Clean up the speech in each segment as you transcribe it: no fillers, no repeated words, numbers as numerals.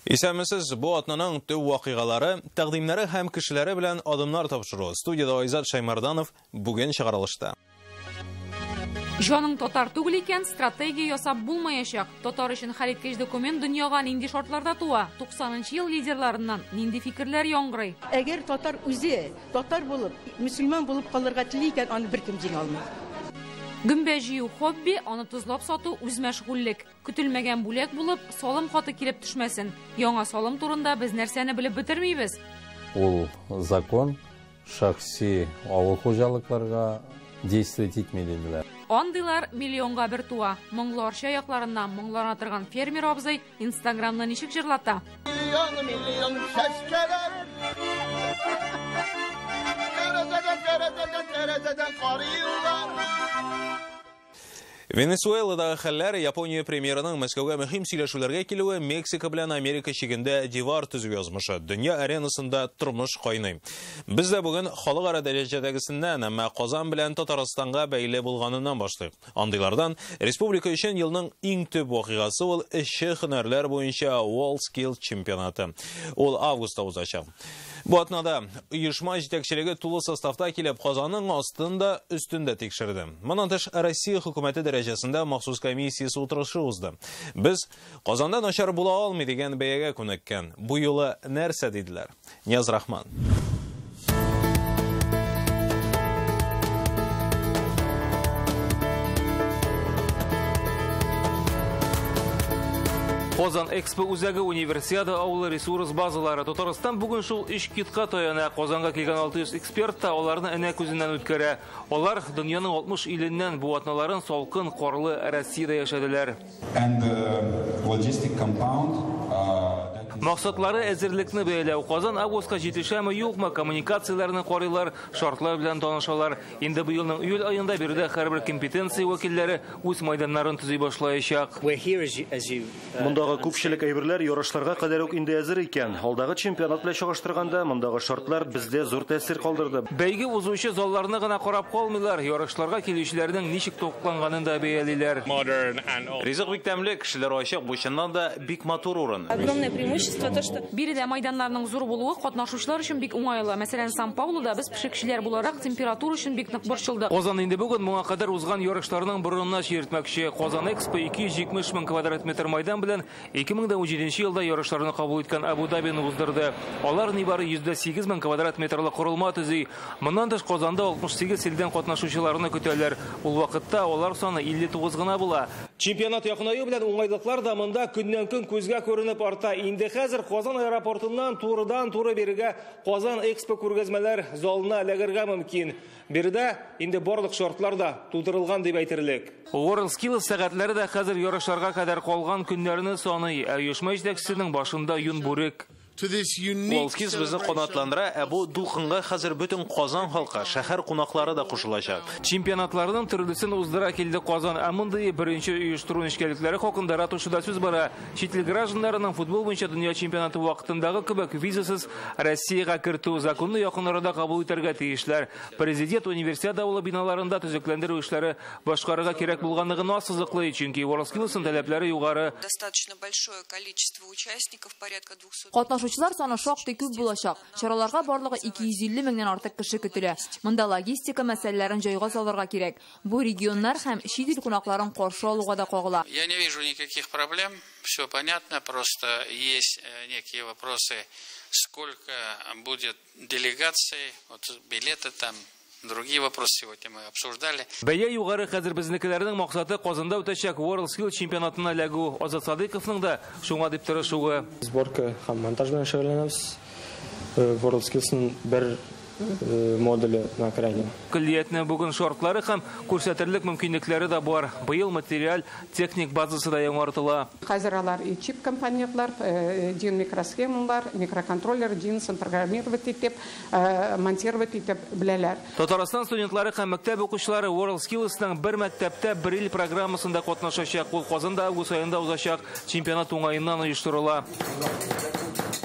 Исәмесез, бу атнаның төп вакыйгалары, тәкъдимнәре һәм кешеләре белән адымнар тапшыру. Студияда Айзат Шаймарданов бүген чыгарылышта. Жаның татар түгел икән, стратегия ясап булмаячак. Татар өчен хәлиткеч документ дөньяга нинди шартларда туа? 90-нчы ел лидерларыннан нинди фикерләр яңгырый? Әгәр татар үзе, татар булып, мөселман булып калырга тели икән, аны беркем җиңә алмый. Гөмбә җыю хобби, аны тозлап сату үз мәшгульлек. Көтелмәгән бүләк булып, салым хаты килеп төшмәсен. Яңа салым турында без нәрсәне белеп бетермибез? Ул закон шәхси авыл хуҗалыкларга действовать итмәделәр. Андыйлар миллионга бер туа. Моңларча якларыннан моңлана торган фермер абзый Инстаграмны ничек җырлата? Миллион шәшкәләр. Венесуэладагы хәлләр Япония премьерының Мәскәүгә мөһим сөйләшүләргә килүе Мексика белән Америка чигендә дивар төзү язмышы. Дөнья аренасында тормыш кайный. Без дә бүген халыкара дәрәҗәдәгесеннән, әмма Казан белән Татарстанга бәйле булганыннан башлыйк. Андыйлардан республика өчен елның иң төп вакыйгасы ул эшче һөнәрләр буенча WorldSkills чемпионаты. Ул августта узачак. Бу атнада оешма җитәкчелеге тулы составта килеп Казанның астында өстендә тикшерде. Моннан тыш Россия хөкүмәте дәрәҗәсендә махсус комиссиясе утырышы узды. Без Казанда начар була алмый дигән бәягә күнеккән. Бу юлы нәрсә диделәр? Нияз Рахман. Казан Экспо үзәге универсиада авылы ресурс базалары. Татарстан бүген шул эш китка таяна. Казанга килгән 600 эксперт та аларны әнә күзеннән үткәрә. Алар дөньяның 60 иленнән бу атналарын салкын, карлы Россиядә яшәделәр. Максатлары әзерлекне бәяләү. Казан августка җитешәме юкмы, коммуникацияләрне карыйлар, шартлар белән танышалар. Инде бу елның июль аенда биредә һәрбер компетенция вәкилләре үз мәйданнарын төзи башлаячак. Мондагы күпчелек әйберләр ярышларга кадәр үк инде әзер икән. Алдагы чемпионат белән чагыштырганда мондагы шартлар бездә зур тәэсир калдырды. Бәйге узучы залларны гына карап калмыйлар, ярышларга килүчеләрнең ничек токланганын да бәялиләр. Ризык бик тәмле, кешеләр ачык, бу чыннан да бик матур урын. Огромное преимущество то, что биредә майданнарның зур булуы катнашучылар өчен бик уңайлы. Мәсәлән, Сан-Паулуда без пешекчеләр буларак температура өчен бик нык борчылдык. Казан инде бүген моңа кадәр узган ярышларның борынына чиертмәкче. Казан Экспо 270 мең квадрат метр майдан белән 2017 елда ярышларны кабул иткән Абу-Дабини уздырды. Алар нибары 8 мең квадрат метрлы корылма төзи. Моннан тыш Казанда 68 илдән катнашучыларны көтәләр. Ул вакытта алар саны 59 гына була. Чемпионат якынаю белән уңайлыклар да монда көннән-көн күзгә күренеп арта. Инде хәзер Казан аэропортыннан турыдан-туры бирегә Казан Экспо күргәзмәләр залына эләгергә мөмкин. Биредә инде барлык шартлар да тудырылган дип әйтерлек. WorldSkills сәгатьләре дә хәзер ярышларга кадәр калган көннәрне саный. Оешма җитәкчесенең башында Юн Бурек. WorldSkills безне канатландыра, бу дулкынга хәзер бөтен Казан халкы, шәһәр кунаклары да кушылачак. Чемпионатларның төрлесен уздыра килде Казан. Мондай беренче оештыру нечкәлекләре хакында ратушыда сүз бара. Чит ил гражданнарының футбол буенча дөнья чемпионаты вакытындагы кебек визасыз Россиягә кертү законны якын арада кабул итәргә тиешләр. Президент универсиада авылы биналарында төзекләндерү эшләре башкарырга кирәк булганлыгын ассызыклый, чөнки WorldSkills таләпләре югары. Достаточно большое количество участников, порядка 200. Катнашучылар саны шактый күп булачак. Чараларга барлыгы 250 меңнән артык кеше көтелә. Монда логистика мәсьәләләрен җайга салырга кирәк. Бу регионнар һәм чит ил кунакларын каршы алуга да кагыла. Я не вижу никаких проблем. Все понятно, просто есть некие вопросы, сколько будет делегаций, вот билеты там. Другие вопросы сегодня мы обсуждали. Бәя югары хәзер безнекеләрнең максаты Казанда үтәчәк WorldSkills чемпионатына эләгү. Азат Садыйковның да шуңа дип тырышуы. Сборка һәм монтаж белән шөгыльләнәбез. WorldSkills'ның бер модулі на крайне. Күллиятның бүген шартлары һәм күрсәтерлек мөмкинлекләре дә бар. Быел материаль техник базасы да яңартыла. Хәзер алар чип компонентлар, дин микросхемалар, микроконтроллер, динсын программировать итеп, монтировать итеп беләләр. Татарстан студентлары һәм мәктәп укучылары WorldSkills'ның бер мәктәптә бер ил программасында катнашачак. Ул Казанда август аенда узачак чемпионат уңаеннан оештырыла.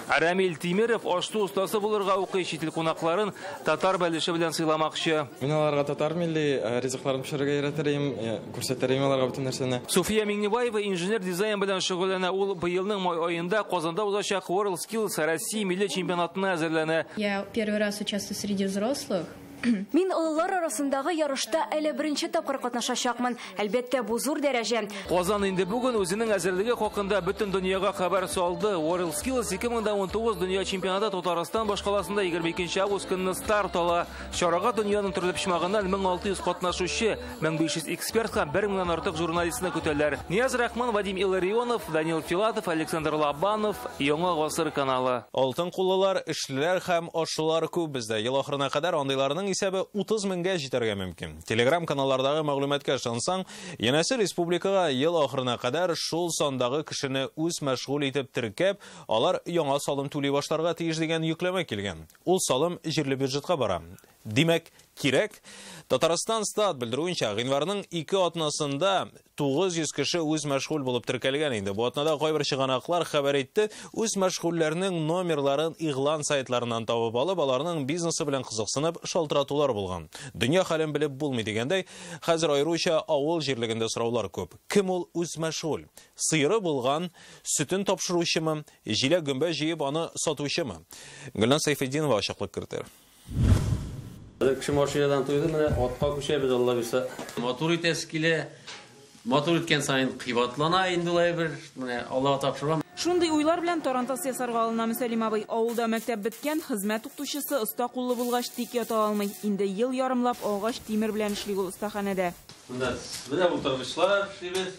Рамил Тимиров ашу устасы булырга укый, чит ил кунакларын татар бәлеше белән сыйламакчы. Мин аларга татар милли ризыкларын пешерергә өйрәтерим, күрсәтерим аларга бөтен нәрсәне. Суфия Миңнебаева инженер дизайн белән шөгыльләнә. Ул быелның май айында Казанда узачак WorldSkills Россия милли чемпионатына әзерләнә. Я первый раз участвую среди взрослых. Мин олылар арасындагы ярышта әле беренче тапкыр катнашачакмын. Әлбәттә, бу зур дәрәҗә. Казан инде бүген үзенең әзерлеге хакында бөтен дөньяга хәбәр салды. WorldSkills 2019 дөнья чемпионаты Татарстан башкаласында 22 август көнне старт ала. Чарага дөньяның төрле почмагыннан 1600 катнашучы, 1500 эксперт һәм 1000 артык журналистны көтәләр. Нияз Рахман, Вадим Илларионов, Данил Филатов, Александр Лабанов, Яңа гасыр каналы. Алтын куллылар, эшлеләр һәм ашулар күп бездә. Ел ахырына кадәр андыйларның исәбе 30 меңгә җитәргә мөмкин. Телеграм каналлардагы мәгълүматка ышансаң, янәсе республикага ел ахырына кадәр шул сандагы кешене үз мәшгуль итеп теркәп, алар яңа салым түли башларга тиеш дигән йөкләмә килгән. Ул салым җирле бюджетка бара. Димәк, кирәк. Татарстан стат белдерүенчә, гыйнварның 2 атнасында 900 кеше үз мәшгуль булып теркәлгән инде. Бу атнада кайбер чыганаклар хәбәр итте, үз мәшгульләрнең номерларын игълан сайтларыннан табып алып, аларның бизнесы белән кызыксынып шалтыратулар булган. Дөнья хәлен белеп булмый дигәндәй, хәзер аеруча авыл җирлегендә сораулар күп. Кем ул үз мәшгуль? Сыйры булган, сөтен тапшыручымы, җиләк гөмбә җыеп аны сатучымы? Гөлнар Сайфетдинова ачыклык кертер. Кеше машинадан туйды, менә атка күчәбез, Алла бирсә. Мотор итәсе килә. Мотор иткән сайын кыйбатлана инде улай бер, менә Аллага тапшырам. Шундый уйлар белән тарантас ясарга алына Мөсәлим абый. Авылда мәктәп беткән, хезмәт укытучысы оста куллы булгач тик ята алмый. Инде ел ярымлап агач тимер белән эшли ул остаханәдә. Менә бу торгычлар эшлибез.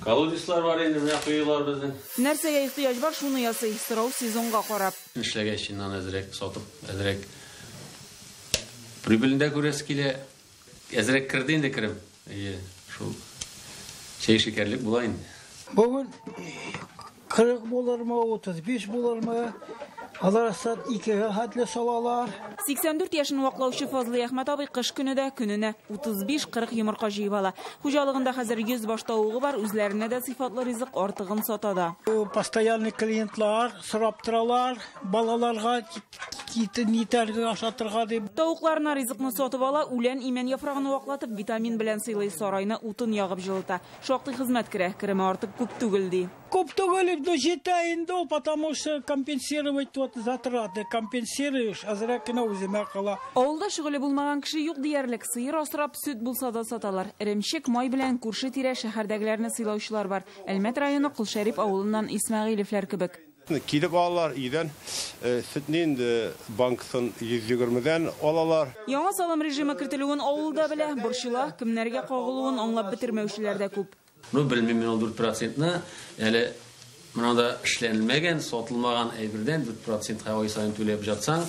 Колодислар бар инде, менә куелар безнең. Нәрсәгә ихтыяҗ бар, шуны ясый, сорау сезонга карап. Эшләгәч чиннан әзрәк сатып, әзрәк прибыльдә күрәс килә. Әзрәк кирде инде кирем. Шул чәй шикәрлек була инде. Бүген 40 булырмы, 35 булырмы? Алар сат 2-гә хәтле салалар. 84 яшын ваклаучы Фазлы Әхмәт абый кыш көнедә көненә 35-40 йомырка җыеп ала. Хуҗалыгында хәзер 100 баш тавыгы бар, үзләренә дә сыйфатлы ризык артыгын сатада. Постоянный клиентлар сорап торалар, балаларга нитәргә ашатырга дип. Тавыкларына ризыкны сатып ала, үлән имән яфрагын ваклатып, витамин белән сыйлый, сарайны утын ягып җылыта. Шактый хезмәт керә, кереме артык күп түгел ди. Күп түгел, до җитә инде, потому что компенсировать затраты, компенсируешь, азракына үземә кала. Авылда шөгыле булмаган кеше юк диярлек, сыер асрап, сөт булса да саталар. Эремчек, май белән күрше тирә шәһәрдәгеләрне сыйлаучылар бар. Әлмәт районы Кылшәрип авылыннан Исмәгыйлевләр кебек. Килеп алалар, идән сөтнен банксын 120-дән алалар. Яңа салым режимы кертелүен авылда белә, борчыла, кемнәргә кагылуын аңлап бетермәүчеләр дә күп. Ну, белмим, 4%-ны әле монда эшләнелмәгән, сатылмаган әйбердән 4% ай сайын түләп жатсаң,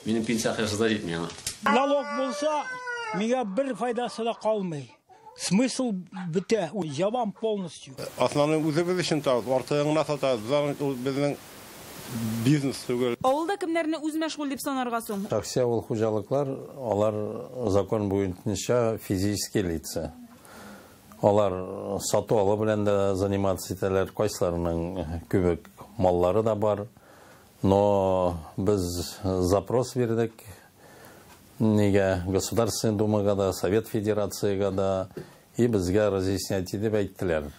минем пенсия хәзердә җитми аңа. Налог булса, миңа бер файдасы да калмый. Смысл бетә, ябам полностью. Основной үзебез өчен артыгына сатабыз, безнең бизнес түгел. Авылда кемнәрне үз мәшгуль дип санарга соң? Шәхси авыл хуҗалыклар, алар закон буенча физические лица. Алар сату алу белән дә заниматься итәләр, кайсыларының күбек маллары да бар. Но без запрос бирдек нигә Государственная Думага да, Совет Федерацияга да, и безгә разъяснять итеп әйттеләр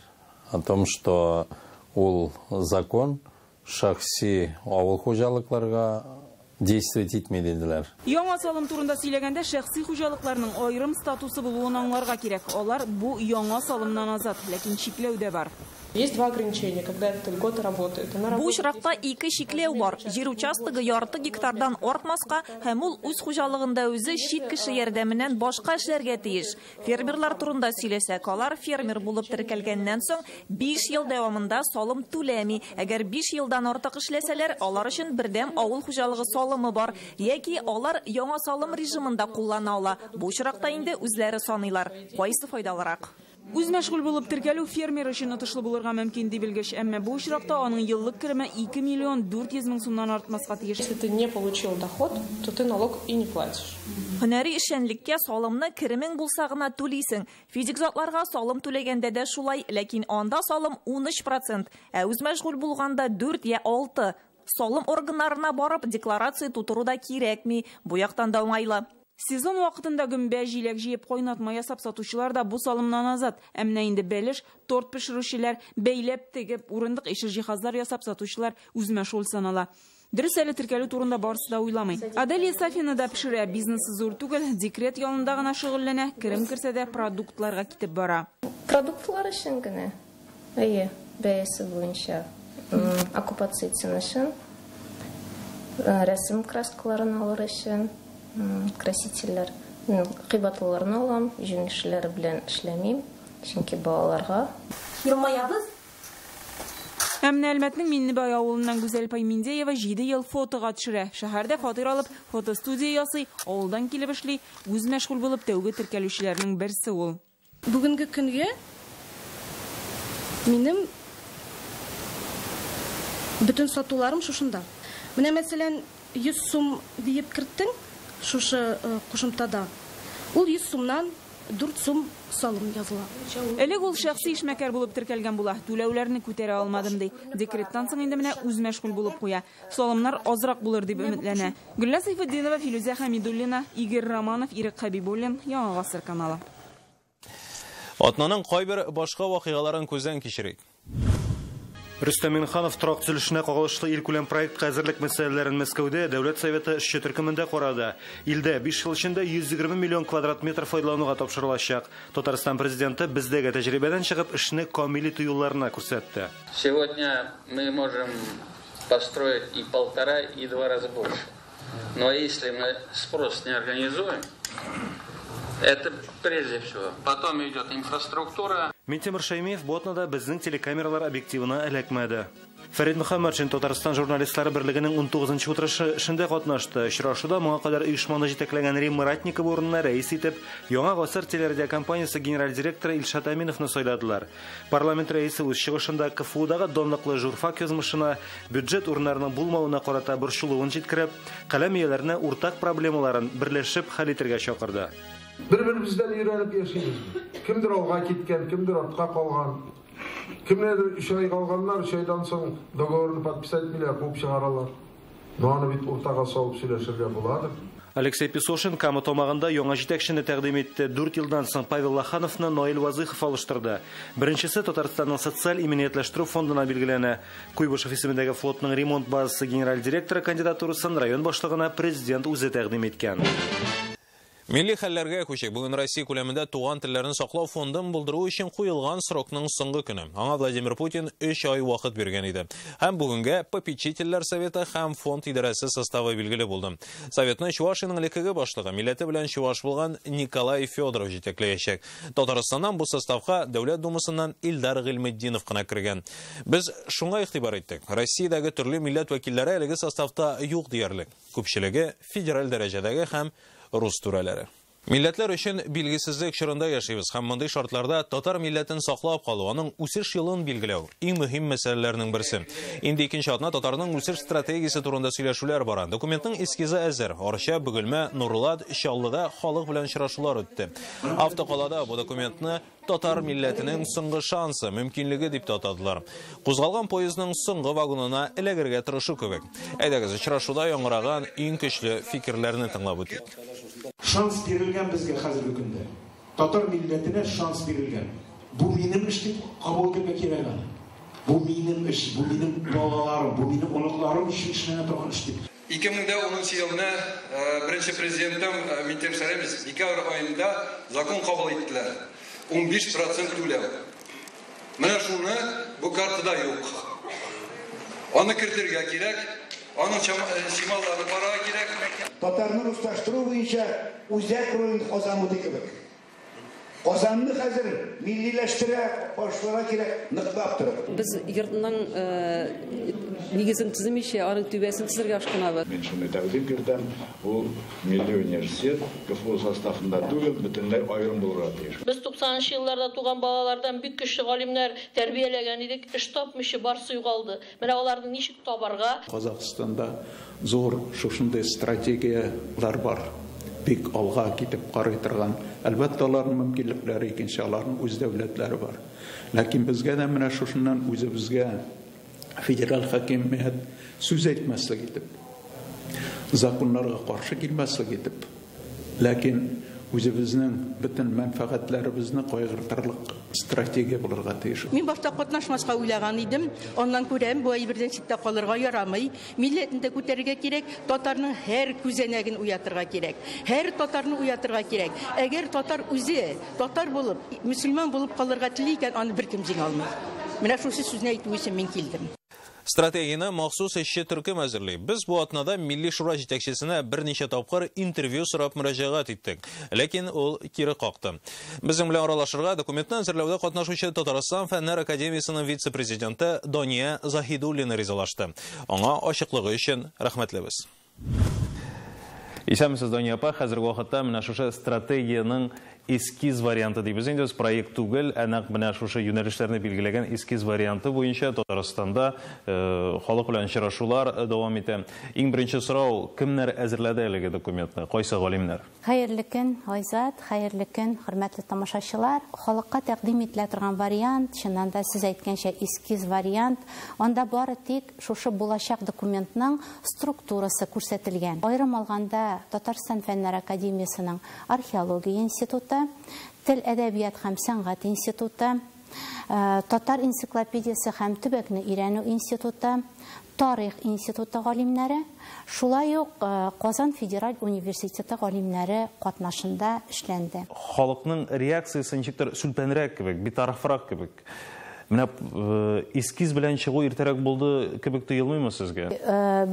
о том, что ул закон шәхси авыл хуҗалыкларга действовать итми диделәр. Яңа салым турында сөйләгәндә шәхси хуҗалыкларның аерым статусы булуын аңларга кирәк. Алар бу яңа салымнан азат, ләкин чикләү дә бар. Есть два ограничения, когда эта льгота работает. Бу очракта 2 чикләү бар. Җир участогы ярты гектардан артмаска һәм ул үз хуҗалыгында үзе чит кеше ярдәменнән башка эшләргә тиеш. Фермерлар турында сөйләсәк, алар фермер булып теркәлгәннән соң 5 ел дәвамында салым түләми. Әгәр 5 елдан артык эшләсәләр, алар өчен бердәм авыл хуҗалыгы салымы бар, яки алар яңа салым режимында куллана ала. Бу очракта инде үзләре саныйлар. Кайсы файдалырак? Үз мәшгуль булып теркәлү фермер өчен отышлы булырга мөмкин дип белгәч, әмма бу очракта аның еллык кереме 2 миллион 400 мең сумнан артмаска тиеш. Если ты не получил доход, то ты налог и не платишь. Һөнәри эшчәнлеккә салымны керемең булса гына түлисең. Физик затларга салым түләгәндә дә шулай, ләкин анда салым 13%, үз мәшгуль булганда 4 я 6. Салым органнарына барып декларация тутыру да кирәкми. Бу яктан да уңайлы. Сезон вакытында гөмбә, җиләк җыеп кайнатма ясап сатучылар да бу салымнан азат. Әмма инде бәлеш, торт пешерүчеләр, бәйләп тегеп, урындык эше җиһазлар ясап сатучылар үзмә шул санала. Дөрес, әле теркәлү турында барысы да уйламый. Аделия Сафина да пешерә, бизнесы зур түгел, декрет ялында гына шөгыльләнә, керем керсә дә продуктларга китеп бара. Продуктлар өчен генә. Бәясе буенча оккупация өчен, рәсем краскаларын алыр өчен, красительләр, кыйбатлыларны алам, җиңешләр белән эшләмим, чөнки балаларга. Елмаябыз. Әмма Әлмәтнең Миннебай авылыннан Гүзәл Пайминдеева 7 ел фотога төшерә. Шәһәрдә фатир алып, фотостудия ясый, авылдан килеп эшли, үз мәшгуль булып тәүге теркәлүчеләрнең берсе ул. Бүгенге көнгә минем бөтен сатуларым шушында. Менә мәсәлән 100 сум диеп керттең шушы кушымтада. Ул 100 сумнан 4 сум салым языла. Элек ул шәхси эшмәкәр булып теркәлгән була. Түләүләрне күтәрә алмадым ди. Декреттан соң инде менә үз мәшгуль булып куя. Салымнар азрак булыр дип өметләнә. Гөлназ Сайфетдинова, Филүзә Хәмидуллина, Игорь Романов, Ирек Хәбибуллин, Яңа Гасыр каналы. Атнаның кайбер башка вакыйгаларын күздән кичерик. Рөстәм Минханов торак төзелешенә кагылышлы илкүләм проект әзерлек мәсьәләләрен Мәскәүдә Дәүләт Советы эшче төркемендә карады. Илдә 5 ел эчендә 120 миллион квадрат метр файдалануга тапшырылачак. Татарстан президенты бездәге тәҗрибәдән чыгып эшне камил итү юлларына күрсәтте. Сегодня мы можем построить и 1,5, и 2 раза больше. Но если мы спрос не организуем, это прежде всего. Потом идет инфраструктура. Минтимир Шаймиев бу атнада безнең телекамералар объективына эләкмәде. Фәрит Мөхәммәтшин Татарстан журналистлары берлегенең 19-нчы утырышы эшендә катнашты. Очрашуда моңа кадәр оешманы җитәкләгән Рим Маратникова урынына рәис итеп, Яңа Гасыр телерадиокомпаниясе генераль директоры Илшат Аминовны сайладылар. Парламент рәисе үз чыгышында КФУдагы данлыклы журфак язмышына, бюджет урыннарының булмавына карата борчылуын җиткереп, каләм ияләренә уртак проблемаларын берләшеп хәл итәргә чакырды. Bir-birimizden öğrenip yaşayız. Kimdir olga gitken, kimdir ortga kalgan. Kimlerdir 3 ay kalganlar, 3 aydan soň dogovorunu podpisat etmeyler, kop çıgaralar. Nonu bit ortaga soğup söyleşirge buladı. Алексей Песошин Кама томагында яңа җитәкчене тәкъдим итте. 4 елдан соң Павел Лохановны Наил Вазыхов алыштырды. Беренчесе Татарстанның социаль иминиятләштерү фондына билгеләнә. Куйбышев исемендәге флотның ремонт базасы генераль директоры кандидатурасын район башлыгына президент үзе тәкъдим иткән. Милли хәлләргә күчик. Бүген Россия күләмендә туган телләрен саклау фондын булдыру өчен куелган срокның соңгы көне. Аңа Владимир Путин 3 ай вакыт биргән иде. Һәм бүгенгә попечительләр советы һәм фонд идарәсе составы билгеле булды. Советны Чувашиянең элеккеге башлыгы, милләте белән чуваш булган Николай Федоров җитәкләячәк. Татарстаннан бу составка Дәүләт думасыннан Илдар Гыйлметдинов кына кергән. Без шуңа игътибар иттек. Россиядәге төрле милләт вәкилләре әлеге составта юк диярлек. Күпчелеге федераль дәрәҗәдәге һәм рус түрәләре. Милләтләр өчен билгесезлек чорында яшибез һәм мондый шартларда татар милләтен саклап калу, аның үсеш елын билгеләү иң мөһим мәсьәләләрнең берсе. Инде икенче атна татарның үсеш стратегиясе турында сөйләшүләр бара. Документның эскизы әзер. Арча, Бөгелмә, Нурлат, Чаллыда халык белән очрашулар үтте. Автокалада бу документны татар милләтенең соңгы шансы, мөмкинлеге дип атадылар. Кузгалган поездның соңгы вагонына эләгергә тырышу кебек. Әйдәгез, очрашуда яңгыраган иң көчле фикерләрне тыңлап үтик. Шанс берилген безгә хәзерге көндә. Татар милләтенә шанс берилгән. Бу минем эш дип кабул итәргә кирәк аны. Бу минем эш, бу минем балаларым, бу минем оныкларым өчен эшләнә торган эш дип. 2010 елда беренче президентым Минтимир Шәймиев декабрь аенда закон кабул иттеләр. 15% түләү. Менә шуны бу картада юк. Аны кертергә кирәк. Аның чималлары барга кирәк. Татарны русташтыру буенча үзәк роль Казанны кебек. Казанны хәзер миллиләштерә, башларга кирәк, ныклап торып. Без йортның нигезен төземичә, аның түбәсен төзергә ашкынабыз. Мен шуны тәкъдим итәм, бу милли университет КФУ составында түгел, бөтенләй аерым булырга тиеш. Без 90-нчы елларда туган балалардан бик көчле галимнәр тәрбияләгән идек, эш тапмыйча барсы югалды. Менә аларны ничек табарга? Казакстанда зур шушындай стратегиялар бар. Бик алга китеп карый торган. Әлбәттә, аларның мөмкинлекләре икенче, аларның үз дәүләтләре бар. Ләкин безгә дә менә шушыннан үзебезгә федераль хакимият сүз әйтмәслек итеп, законнарга каршы килмәслек итеп, ләкин үзебезнең бөтен мәнфәгатьләребезне кайгыртырлык стратегия булырга тиеш. Мин башта катнашмаска уйлаган идем. Аннан күрәм, бу әйбердән читтә калырга ярамый. Милләтне дә күтәрергә кирәк, татарның һәр күзәнәген уятырга кирәк. Һәр татарны уятырга кирәк. Әгәр татар үзе, татар булып, мөселман булып калырга тели икән, аны беркем җиңә алмый. Менә шушы сүзне әйтү өчен мин килдем. Стратегияны махсус эшче төркем әзерли. Без бу атнада Милли шура җитәкчесенә берничә тапкыр интервью сорап мөрәҗәгать иттек. Ләкин ул кире какты. Безнең белән аралашырга документны әзерләүдә катнашучы Татарстан Фәннәр академиясының вице-президенты Дония Заһидуллина ризалашты. Аңа ачыклыгы өчен рәхмәтлебез. Исәмсез, Дония апа, хәзерге вакытта менә шушы стратегияның эскиз варианты дибез. Инде проект түгел, әнәк менә шушы юнәлешләрне билгеләгән эскиз варианты буенча Татарстанда халык белән очрашулар дәвам итә. Иң беренче сорау, кемнәр әзерләде әлеге документны? Кайсы галимнәр? Хәерле көн, Айзат, хәерле көн, хөрмәтле тамашачылар. Халыкка тәкъдим ителә торган вариант, чыннан да сез әйткәнчә эскиз вариант. Анда бары тик шушы булачак документның структурасы күрсәтелгән. Аерым алганда Татарстан Фәннәр академиясының археология институты, Тел әдәбият һәм сәнгать институты, Татар энциклопедиясе һәм төбәкне өйрәнү институты, Тарих институты галимнәре, шулай ук Казан федераль университеты галимнәре катнашында эшләнде. Халыкның реакциясы ничектер сүлпәнрәк кебек, битарафрак кебек. Менә эскиз белән чыгу иртәрәк булды кебек тоелмыймы сезгә?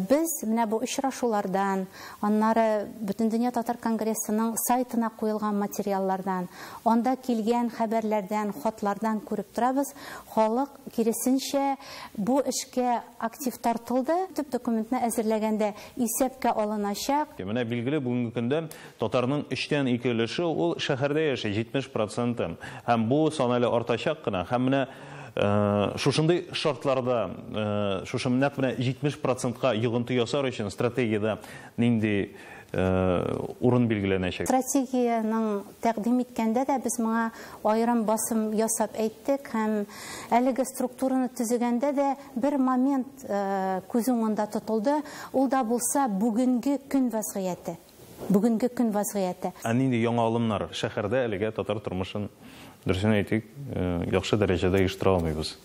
Без менә бу очрашулардан, аннары Бөтендөнья татар конгрессының сайтына куелган материаллардан, анда килгән хәбәрләрдән, хатлардан күреп торабыз, халык киресенчә бу эшкә актив тартылды. Төп документны әзерләгәндә исәпкә алыначак. Менә билгеле, бүгенге көндә татарның 3тән 2 өлеше ул шәһәрдә яши, 70%. Һәм бу сан әле артачак кына. Һәм менә шушындай шартларда, шушы нәкъ менә 70%-ка йогынты ясар өчен стратегияда нинди урын билгеләнәчәк? Стратегияның тәкъдим иткәндә дә без моңа аерым басым ясап әйттек һәм әлеге структураны төзегәндә дә бер момент күз уңында тотылды. Ул да булса бүгенге көн вазгыяте. Бүгенге көн вазгыяте. Нинди яңа алымнар шәһәрдә әлегә татар тормышын дөресен әйтик, яхшы дәрәҗәдә оештыра алмыйбыз.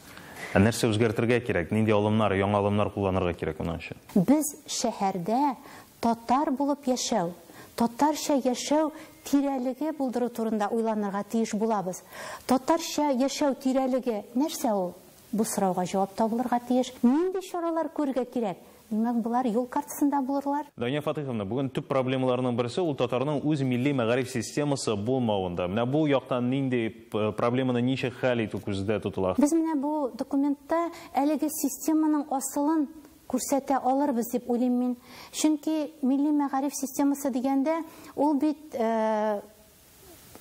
Нәрсә үзгәртергә кирәк? Нинди алымнар, яңа алымнар кулланырга кирәк моның өчен? Без шәһәрдә татар булып яшәү, татарча яшәү тирәлеге булдыру турында уйланырга тиеш булабыз. Татарча яшәү тирәлеге нәрсә ул? Бу сорауга җавап табылырга тиеш. Нинди чаралар күрергә кирәк? Димәк, булар юл картасында булырлар. Дания Фатыйховна, бүген төп проблемаларның берсе ул татарның үз милли мәгариф системасы булмавында. Менә бу яктан нинди проблеманы ничек хәл итү күздә тотыла? Без менә бу документта әлеге системаның асылын күрсәтә алырбыз дип уйлыйм мин. Чөнки милли мәгариф системасы дигәндә ул бит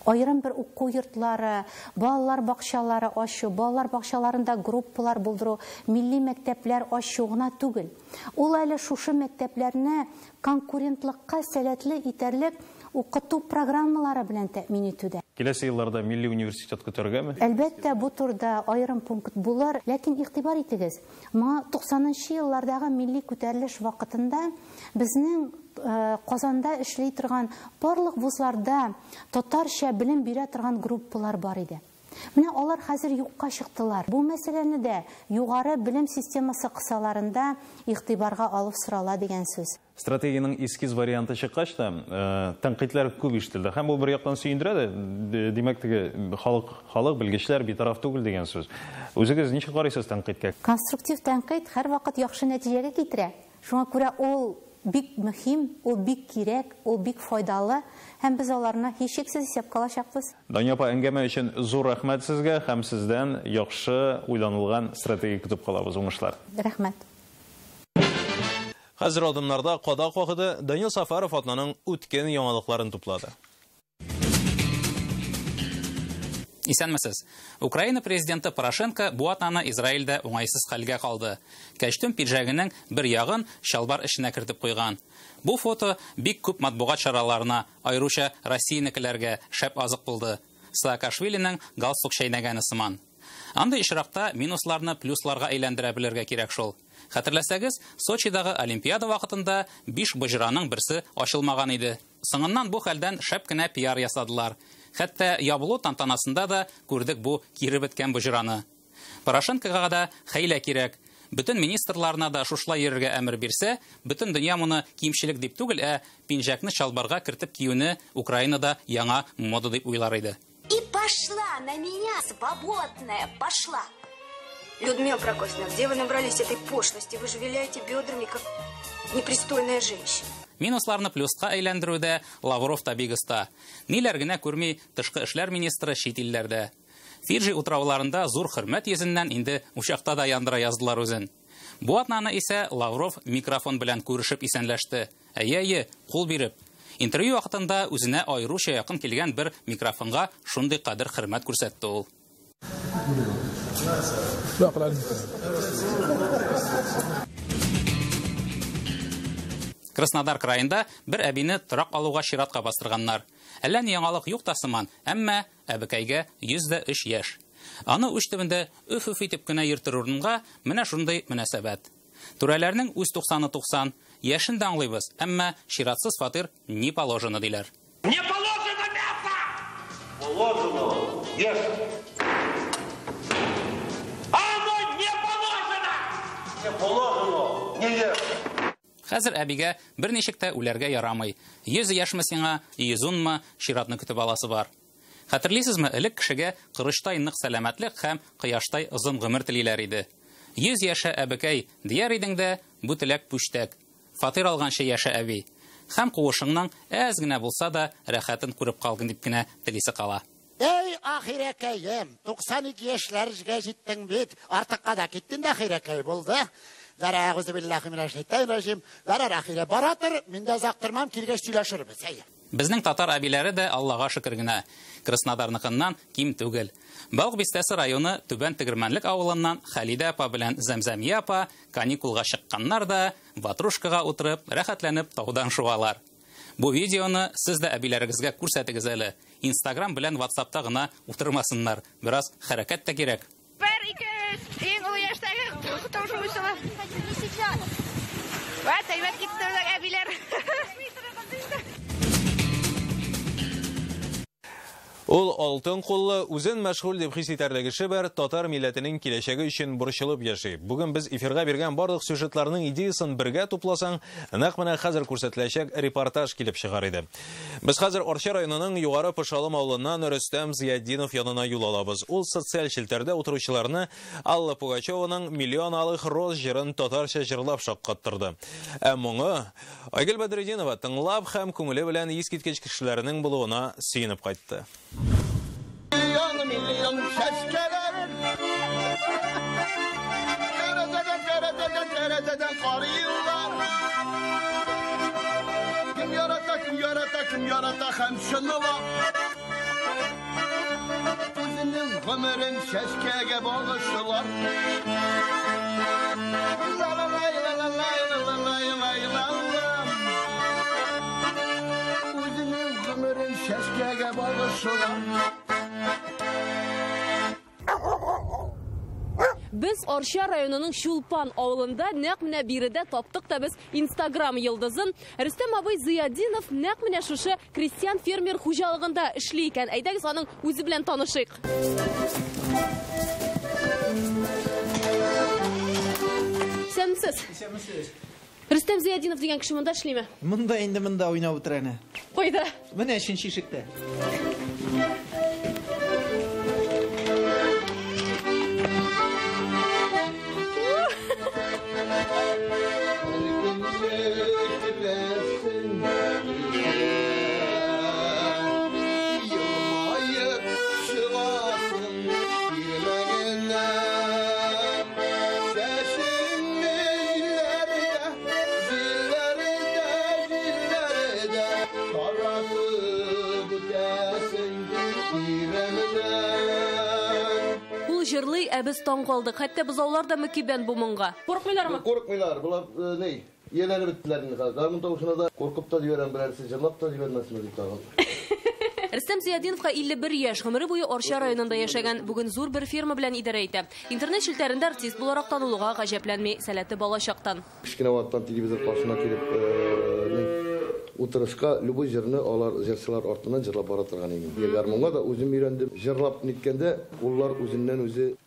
айрым бер уку йортлары, балалар бакчалары ачу, балалар бакчаларында группалар булдыру, милли мәктәпләр ачу гына түгел. Ул әле шушы мәктәпләрне конкурентлыкка сәләтле итәрлек укыту программалары белән тәэмин итүдә. Киләсе елларда милли университет көтәргәме? Әлбәттә, бу турда аерым пункт булыр, ләкин игътибар итегез. Моңа 90-нчы еллардагы милли күтәрелеш вакытында безнең Казанда эшли торган барлык вузларда татарча белем бирә торган группалар бар иде. Менә алар хәзер юкка чыктылар. Бу мәсьәләне дә югары белем системасы кысаларында игътибарга алып сырала дигән сүз. Стратегияның эскиз варианты чыккач та тәнкыйтьләр күп ишетелде. Һәм бу бер яктан сөендерә дә, димәк теге халык белгечләр битараф түгел дигән сүз. Үзегез ничек карыйсыз тәнкыйтькә? Конструктив тәнкыйть һәр вакыт яхшы нәтиҗәгә китерә. Шуңа күрә ул бик мөһим, ул бик кирәк, ул бик файдалы, һәм без аларны һичшиксез исәпкә алачакбыз. Дания апа, әңгәмә өчен зур рәхмәт сезгә һәм сездән яхшы уйланылган стратегия көтеп калабыз. Уңышлар. Рәхмәт. Хәзер адымнарда кадак вакыты Данил Сафаров атнаның үткен яңалыкларын туплады. Исәнмесез. Украина президенты Порошенко бу атнаны Израильдә уңайсыз хәлгә калды. Кәчтүм пиджагының бер ягын шалбар эшенә кертеп куйган. Бу фото бик күп матбугат чараларына, аеруча Россиянекеләргә шәп азык булды. Саакашвилинең галстук чәйнәгәне сыман. Андый очракта минусларны плюсларга әйләндерә белергә кирәк шул. Хәтерләсәгез, Сочидагы Олимпиада вакытында 5 бөҗраның берсе ачылмаган иде. Соңыннан бу хәлдән шәп кенә пиар ясадылар. Хәтта ябылу тантанасында да күрдек бу кире беткән бөҗраны. Порошенкога да хәйлә кирәк. Бүтән министрларына да шушлай йөрергә әмер бирсә, бүтән дөнья моны кимчелек дип түгел, пинжакны чалбарга кертеп киюне Украинада яңа мода дип уйлар иде. И пошла на меня свободная, пошла. Людмила Прокофьевна, где вы набрались этой пошлости? Вы же виляете бедрами, как непристойная женщина. Минусларны плюска әйләндерүдә Лавров та бик оста. Ниләр генә күрми тышкы эшләр министры чит илләрдә. Фиджи утрауларында зур хөрмәт йөзеннән инде учакта да яндыра яздылар үзен. Бу атнаны исә Лавров микрофон белән күрешеп исәнләште. Әйе, кул биреп. Интервью вакытында үзенә айруча якын килгән бер микрофонга шундый кадер хөрмәт күрсәтте ул. Краснодар краенда бер әбине торак алуга чиратка бастырганнар. Әллә ни яңалык юк та сыман, әмма әбекәйгә 103 яшь. Аны уч төбендә үф-үф итеп кенә йөртер урынга менә шундый мөнәсәбәт. Түрәләрнең үз 90-90 яшен дә аңлыйбыз, әмма чиратсыз фатир не положено диләр. Не положено мясо! Положено, ешь! Оно не положено! Не положено, не ешь! Хәзер әбигә бер ничек тә үләргә ярамый. 100 яшьме сиңа, 110-ма чиратны көтеп аласы бар. Хәтерлисезме, элек кешегә кырыштай нык сәламәтлек һәм кояштай озын гомер телиләр иде. 100 яшә әбекәй дияр идең дә, бу теләк пүчтәк. Фатир алганчы яшә әби. Һәм куышыңның әз генә булса да рәхәтен күреп калгын дип кенә телисе кала. Эй, ахирәкәем, 92 яшьләргә җиттең бит, артыкка да киттең дә ахирәкәй булды. Зарагызы биллаһи минәш шәйтан рәҗим. Зарар ахирә баратыр, мин дә зактырмам, килгәч сөйләшербез. Безнең татар әбиләре дә Аллага шөкер генә. Краснодарныкыннан ким түгел. Балык Бистәсе районы Түбән Тегермәнлек авылыннан Хәлидә апа белән Зәмзәмия апа каникулга чыкканнар да ватрушкага утырып, рәхәтләнеп таудан шуалар. Бу видеоны сез дә әбиләрегезгә күрсәтегез әле. Instagram белән WhatsAppта гына утырмасыннар. Бераз хәрәкәт тә кирәк. Ең олы яшьтәге куркытушы уйсылы. Вот, әйбәт китте әбиләр. Ул алтын куллы, үзен мәшгуль дип хис итәрлек эше бар, татар милләтенең киләчәге өчен борчылып яши. Бүген без эфирга биргән барлык сюжетларның идеясын бергә тупласаң, нәкъ менә хәзер күрсәтеләчәк репортаж килеп чыгар иде. Без хәзер Орча районының Югары Пышалым авылыннан Рөстәм Зияддинов янына юл алабыз. Ул социаль челтәрдә утыручыларны Алла Пугачеваның «Миллион алых роз» җырын татарча җырлап шаккаттырды. Ә моңы Айгөл Бәдретдинова тыңлап һәм күңеле белән искиткеч кешеләрнең булуына сөенеп кайтты. Milyon şeşkeler Terezeden karıyırlar Kim yarata hemşinler Özünün ömrün şeşkeye bağışırlar Özünün ömrün şeşkeye bağışırlar Biz Орча районының Шулпан авылында нәкъ менә биредә таптык та без Instagram йылдызын. Рөстәм абый Зияддинов нәкъ менә шушы крестьян фермер хуҗалыгында эшли икән. Әйдәгез аның үзе белән танышыйк. Исәнмесез? Рөстәм Зияддинов дигән кеше монда эшлиме? Монда уйнап утыра әнә. Кайда? Менә өченче ишектә. Җырлый, ә без таң калдык. Хәтта бозаулар да мөкибән бу моңга. Курыкмыйлармы? Курыкмыйлар. Булар ней? Еләре битләр инде хәзер. Монда ушына да куркып та җибәрәм, берәрсе җырлап та җибәрмәсме дип тагын. Рөстәм Зиядиновка 51 яшь, гомере буе Арча районында яшәгән, бүген зур бер фирма белән идарә итә. Интернет челтәрендә артист буларак танылуга гаҗәпләнми, сәләте балачактан. Кичкенә вакыттан телевизор каршына килеп, утырышка любой җырны алар җырчылар артыннан җырлап бара торган идем. Гармунга да үзем өйрәндем. Җырлап ниткәндә, уллар үзеннән үзе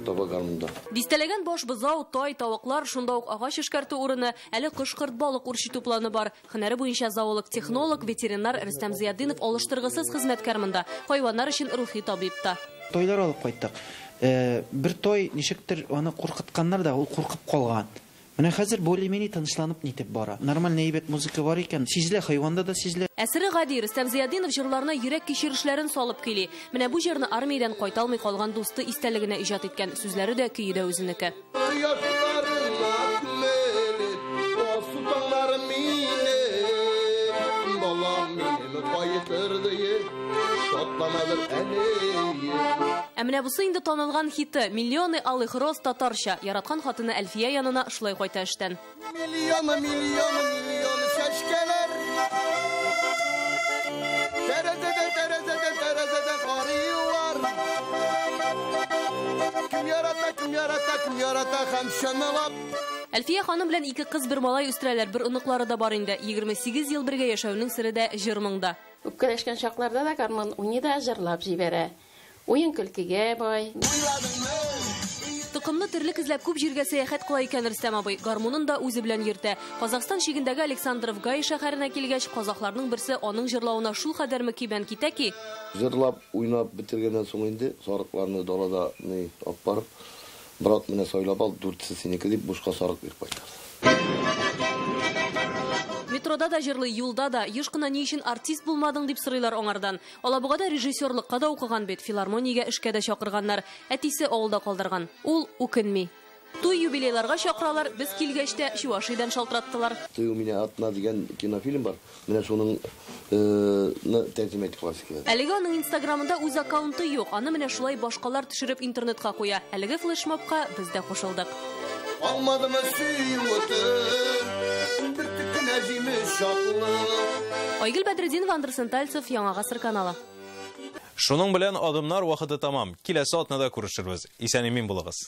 таба гармунда. Дистәләгән баш бозау, тай, тавыклар, шунда ук агач эшкәртү урыны, әле кош-корт балык үрчетү планы бар. Һөнәре буенча зоолог, технолог, ветеринар Рөстәм Зиядинов алыштыргысыз хезмәткәр монда. Хайваннар өчен рухи табиб та. Тойлар алып кайттык. Бер той ничектер аны куркытканнар да, ул куркып калган. Менә хәзер более-менее тынычланып нитеп бара. Нормаль әйбәт музыка бар икән, сизелә, хайванда да сизелә. Әсәре гади Рөстәм Зиядинов җырларына йөрәк кичерешләрен салып кили. Менә бу җырны армиядән кайталмый калган дусты истәлегенә иҗат иткән. Сүзләре дә, көе дә үзенеке. Менә бусы инде танылган хиты «Миллионы алых роз» татарча. Яраткан хатыны Әлфия янына шулай кайта эштән. Миллионы чәчкәләр. Тәрәзәдән карыйлар. Кем ярата һәм шынлап. Әлфия ханым белән ике кыз, бер малай үстерәләр, бер оныклары да бар инде. 28 ел бергә яшәүнең сире дә җырмыңда. Үпкәләшкән чакларда да гармон уйный да җырлап җибәрә. Уен көлкегә бай. Токымны терлек эзләп күп җиргә сәяхәт кыла икән Рөстәм абый. Гармунын да үзе белән йөртә. Казакстан шигендәге Александровгай шәһәренә килгәч, казакларның берсе аның җырлавына шул кадәр кибән китә ки, Җырлап, уйнап бетергәннән соң инде сарыкларны далада алып барып, брат менә сайлап ал, 4-се синеке дип бушка сарык биреп кайтар. Метрода да җырлый, юлда да, еш кына ни өчен артист булмадың дип сорыйлар аңардан. Алабугада режиссерлыкка да укыган бит, филармониягә эшкә дә чакырганнар. Әтисе авылда калдырган. Ул үкенми. Туй юбилейларга чакыралар, без килгәч тә Чувашиядән шалтыраттылар. Туй у меня одна дигән кинофильм бар. Менә шуның тәрҗемә итеп классика. Әлегә аның Инстаграмында үз аккаунты юк. Аны менә шулай башкалар төшереп интернетка куя. Әлеге флешмобка без дә кушылдык. Алмадымы сөйүтеп, бер тиккенә җимеш шатлы. Айгөл Бәдретдинова, Андерсон Тальцев, Яңа гасыр каналы. Шуның белән адымнар вакыты тамам. Киләсе атнада күрешербез. Исән-имин булыгыз.